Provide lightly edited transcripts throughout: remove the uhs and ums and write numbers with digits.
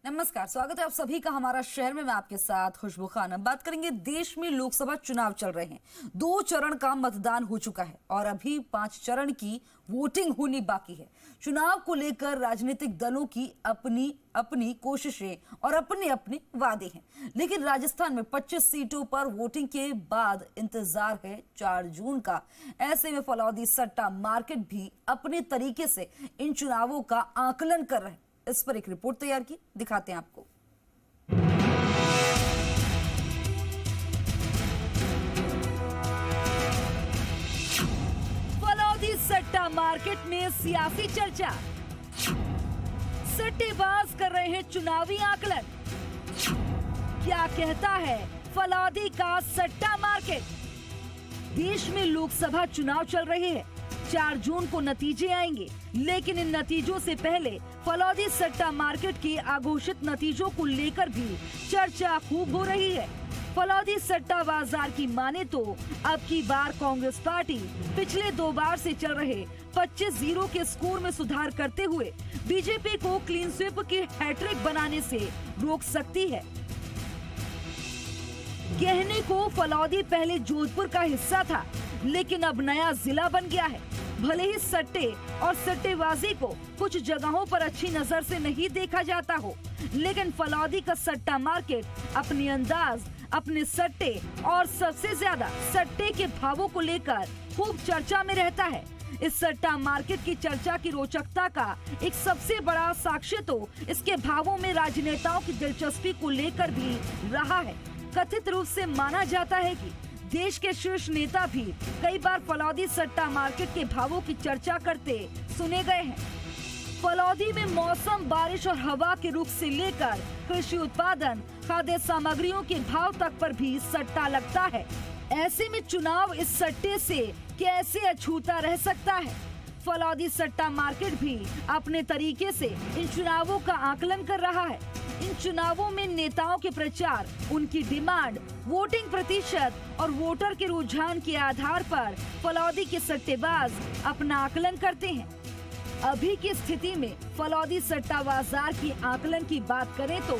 नमस्कार, स्वागत है आप सभी का हमारा शहर में। मैं आपके साथ खुशबू खान। अब बात करेंगे, देश में लोकसभा चुनाव चल रहे हैं। 2 चरण का मतदान हो चुका है और अभी 5 चरण की वोटिंग होनी बाकी है। चुनाव को लेकर राजनीतिक दलों की अपनी अपनी कोशिशें और अपने अपने वादे हैं, लेकिन राजस्थान में 25 सीटों पर वोटिंग के बाद इंतजार है 4 जून का। ऐसे में फलौदी सट्टा मार्केट भी अपने तरीके से इन चुनावों का आकलन कर रहे हैं। इस पर एक रिपोर्ट तैयार की, दिखाते हैं आपको। फलौदी सट्टा मार्केट में सियासी चर्चा, सट्टेबाज कर रहे हैं चुनावी आकलन। क्या कहता है फलौदी का सट्टा मार्केट? देश में लोकसभा चुनाव चल रहे हैं। 4 जून को नतीजे आएंगे, लेकिन इन नतीजों से पहले फलौदी सट्टा मार्केट के अघोषित नतीजों को लेकर भी चर्चा खूब हो रही है। फलौदी सट्टा बाजार की माने तो अब की बार कांग्रेस पार्टी पिछले 2 बार से चल रहे 25-0 के स्कोर में सुधार करते हुए बीजेपी को क्लीन स्वीप की हैट्रिक बनाने से रोक सकती है। कहने को फलौदी पहले जोधपुर का हिस्सा था, लेकिन अब नया जिला बन गया है। भले ही सट्टे और सट्टेबाजी को कुछ जगहों पर अच्छी नजर से नहीं देखा जाता हो, लेकिन फलौदी का सट्टा मार्केट अपने अंदाज, अपने सट्टे और सबसे ज्यादा सट्टे के भावों को लेकर खूब चर्चा में रहता है। इस सट्टा मार्केट की चर्चा की रोचकता का एक सबसे बड़ा साक्ष्य तो इसके भावों में राजनेताओं की दिलचस्पी को लेकर भी रहा है। कथित रूप से माना जाता है कि देश के शीर्ष नेता भी कई बार फलौदी सट्टा मार्केट के भावों की चर्चा करते सुने गए हैं। फलौदी में मौसम, बारिश और हवा के रुख से लेकर कृषि उत्पादन, खाद्य सामग्रियों के भाव तक पर भी सट्टा लगता है। ऐसे में चुनाव इस सट्टे से कैसे अछूता रह सकता है? फलौदी सट्टा मार्केट भी अपने तरीके से इन चुनावों का आकलन कर रहा है। इन चुनावों में नेताओं के प्रचार, उनकी डिमांड, वोटिंग प्रतिशत और वोटर के रुझान के आधार पर फलौदी के सट्टेबाज अपना आकलन करते हैं। अभी की स्थिति में फलौदी सट्टा बाजार की आकलन की बात करें तो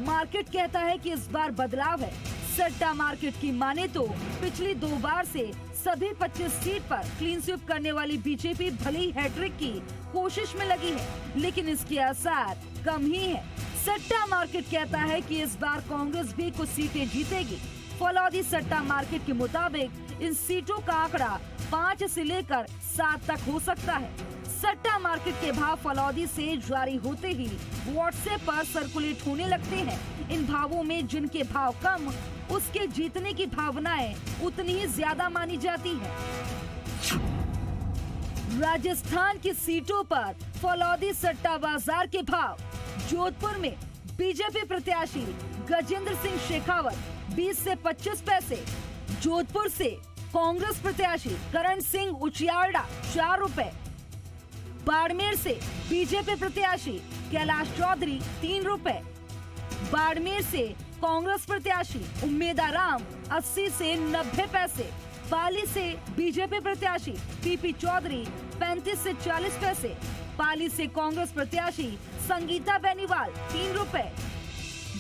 मार्केट कहता है कि इस बार बदलाव है। सट्टा मार्केट की माने तो पिछली 2 बार से सभी 25 सीट पर क्लीन स्वीप करने वाली बीजेपी भले ही हैट्रिक की कोशिश में लगी है, लेकिन इसके आसार कम ही है। सट्टा मार्केट कहता है कि इस बार कांग्रेस भी कुछ सीटें जीतेगी। फलौदी सट्टा मार्केट के मुताबिक इन सीटों का आंकड़ा 5 से लेकर 7 तक हो सकता है। सट्टा मार्केट के भाव फलौदी से जारी होते ही व्हाट्सएप पर सर्कुलेट होने लगते हैं। इन भावों में जिनके भाव कम, उसके जीतने की भावनाएं उतनी ही ज्यादा मानी जाती है। राजस्थान की सीटों पर फलौदी सट्टा बाजार के भाव: जोधपुर में बीजेपी प्रत्याशी गजेंद्र सिंह शेखावत 20 से 25 पैसे। जोधपुर से कांग्रेस प्रत्याशी करण सिंह उचियारडा 4 रुपए। बाड़मेर से बीजेपी प्रत्याशी कैलाश चौधरी 3 रुपए। बाड़मेर से कांग्रेस प्रत्याशी उम्मेदाराम 80 से 90 पैसे। पाली से बीजेपी प्रत्याशी पीपी चौधरी 35 से 40 पैसे। पाली से कांग्रेस प्रत्याशी संगीता बेनीवाल 3 रुपए।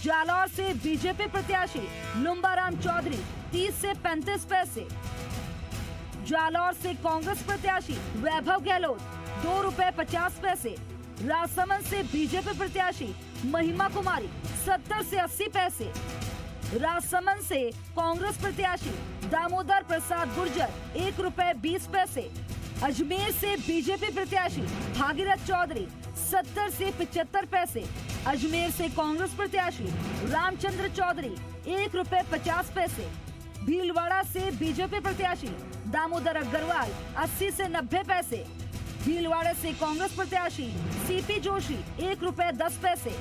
जालौर से बीजेपी प्रत्याशी लुम्बाराम चौधरी 30 से 35 पैसे। जालौर से कांग्रेस प्रत्याशी वैभव गहलोत 2 रुपए 50 पैसे। राजसमंद से बीजेपी प्रत्याशी महिमा कुमारी 70 से 80 पैसे। राजसमंद से कांग्रेस प्रत्याशी दामोदर प्रसाद गुर्जर 1 रुपए 20 पैसे। अजमेर से बीजेपी प्रत्याशी भागीरथ चौधरी 70 से 75 पैसे। अजमेर से कांग्रेस प्रत्याशी रामचंद्र चौधरी 1 रुपए 50 पैसे। भीलवाड़ा से बीजेपी प्रत्याशी दामोदर अग्रवाल 80 से 90 पैसे। भीलवाड़ा से कांग्रेस प्रत्याशी सीपी जोशी 1 रुपए 10 पैसे।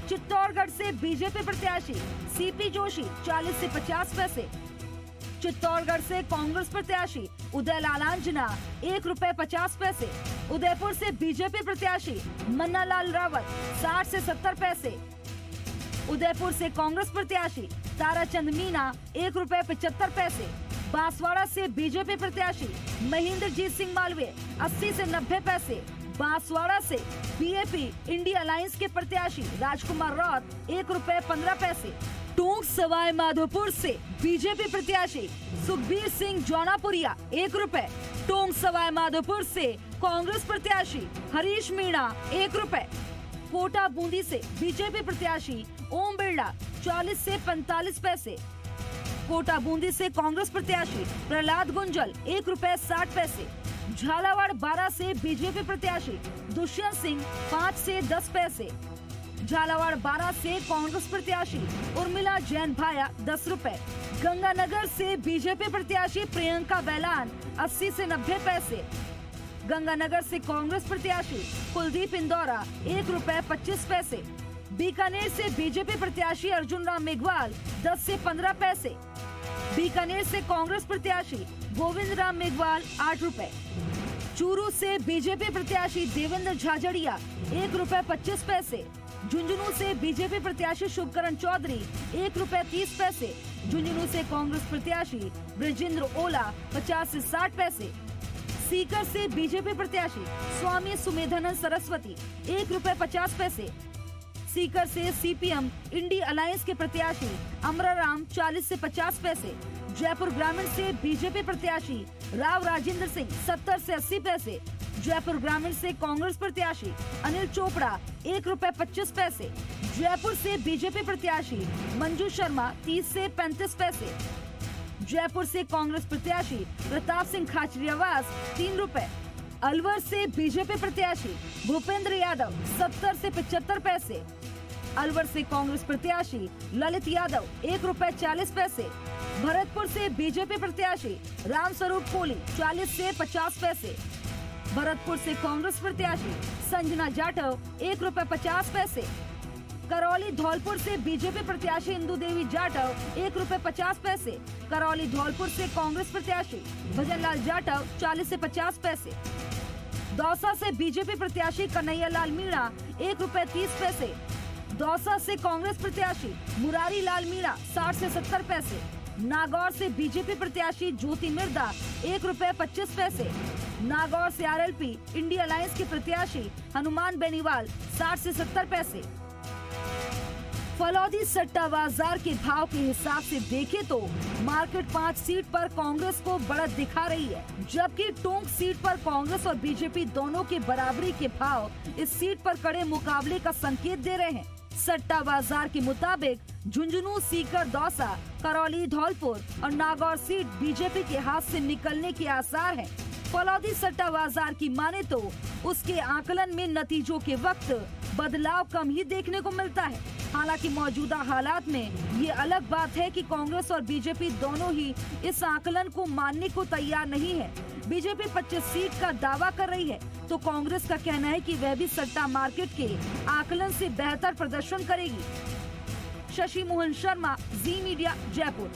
चित्तौड़गढ़ से बीजेपी प्रत्याशी सीपी जोशी 40 से 50 पैसे। चित्तौड़गढ़ से कांग्रेस प्रत्याशी उदय लालांजना 1 रुपए 50 पैसे। उदयपुर से बीजेपी प्रत्याशी मन्ना लाल रावत 60 से 70 पैसे। उदयपुर से कांग्रेस प्रत्याशी ताराचंद मीना 1 रुपए 75 पैसे। बांसवाड़ा से बीजेपी प्रत्याशी महेंद्रजीत सिंह मालवीय 80 से 90 पैसे। बांसवाड़ा से बीएपी इंडिया अलायंस के प्रत्याशी राजकुमार रौत 1 रुपए 15 पैसे। टोंक सवाई माधोपुर से बीजेपी प्रत्याशी सुखबीर सिंह जौनापुरिया 1 रुपए। टोंक सवाई माधोपुर से कांग्रेस प्रत्याशी हरीश मीणा 1 रुपए। कोटा बूंदी से बीजेपी प्रत्याशी ओम बिरला 40 से 45 पैसे। कोटा बूंदी से कांग्रेस प्रत्याशी प्रहलाद गुंजल 1 रुपए 60 पैसे। झालावाड़ 12 से बीजेपी प्रत्याशी दुष्यंत सिंह 5 से 10 पैसे। झालावाड़ 12 से कांग्रेस प्रत्याशी उर्मिला जैन भाया 10 रुपए। गंगानगर से बीजेपी प्रत्याशी प्रियंका बैलान 80 से 90 पैसे। गंगानगर से कांग्रेस प्रत्याशी कुलदीप इंदौरा 1 रुपए 25 पैसे। बीकानेर से बीजेपी प्रत्याशी अर्जुन राम मेघवाल 10 से 15 पैसे। बीकानेर से कांग्रेस प्रत्याशी गोविंद राम मेघवाल 8 रुपए। चूरू से बीजेपी प्रत्याशी देवेंद्र झाझड़िया 1 रुपए 25 पैसे। झुंझुनू से बीजेपी प्रत्याशी शुभकरण चौधरी 1 रुपए 30 पैसे। झुंझुनू से कांग्रेस प्रत्याशी ब्रजेंद्र ओला 50 से 60 पैसे। सीकर से बीजेपी प्रत्याशी स्वामी सुमेधानंद सरस्वती 1 रुपए 50 पैसे। सीकर से सीपीएम इंडिया अलायंस के प्रत्याशी अमराराम 40 से 50 पैसे। जयपुर ग्रामीण से बीजेपी प्रत्याशी राव राजेंद्र सिंह 70 से 80 पैसे। जयपुर ग्रामीण से कांग्रेस प्रत्याशी अनिल चोपड़ा 1 रुपए 25 पैसे। जयपुर से बीजेपी प्रत्याशी मंजू शर्मा 30 से 35 पैसे। जयपुर से कांग्रेस प्रत्याशी प्रताप सिंह खाचरियावास 3 रुपए। अलवर से बीजेपी प्रत्याशी भूपेंद्र यादव 70 से 75 पैसे। अलवर से कांग्रेस प्रत्याशी ललित यादव 1 रुपए 40 पैसे। भरतपुर से बीजेपी प्रत्याशी रामस्वरूप कोली 40 से 50 पैसे। भरतपुर से कांग्रेस प्रत्याशी संजना जाटव 1 रुपए 50 पैसे। करौली धौलपुर से बीजेपी प्रत्याशी इंदु देवी जाटव 1 रुपए 50 पैसे। करौली धौलपुर से कांग्रेस प्रत्याशी भजनलाल जाटव 40 से 50 पैसे। दौसा से बीजेपी प्रत्याशी कन्हैया लाल मीणा 1 रुपए 30 पैसे। दौसा से कांग्रेस प्रत्याशी मुरारी लाल मीणा 60 से 70 पैसे। नागौर से बीजेपी प्रत्याशी ज्योति मिर्दा 1 रुपए 25 पैसे। नागौर से आरएलपी इंडिया अलायंस के प्रत्याशी हनुमान बेनीवाल 60 से 70 पैसे। फलौदी सट्टा बाजार के भाव के हिसाब से देखें तो मार्केट 5 सीट पर कांग्रेस को बढ़त दिखा रही है, जबकि टोंक सीट पर कांग्रेस और बीजेपी दोनों के बराबरी के भाव इस सीट पर कड़े मुकाबले का संकेत दे रहे हैं। सट्टा बाजार के मुताबिक झुंझुनू, सीकर, दौसा, करौली, धौलपुर और नागौर सीट बीजेपी के हाथ से निकलने के आसार हैं। फलौदी सट्टा बाजार की माने तो उसके आकलन में नतीजों के वक्त बदलाव कम ही देखने को मिलता है। हालांकि मौजूदा हालात में ये अलग बात है कि कांग्रेस और बीजेपी दोनों ही इस आकलन को मानने को तैयार नहीं है। बीजेपी 25 सीट का दावा कर रही है तो कांग्रेस का कहना है कि वह भी सट्टा मार्केट के आकलन से बेहतर प्रदर्शन करेगी। शशि मोहन शर्मा, जी मीडिया, जयपुर।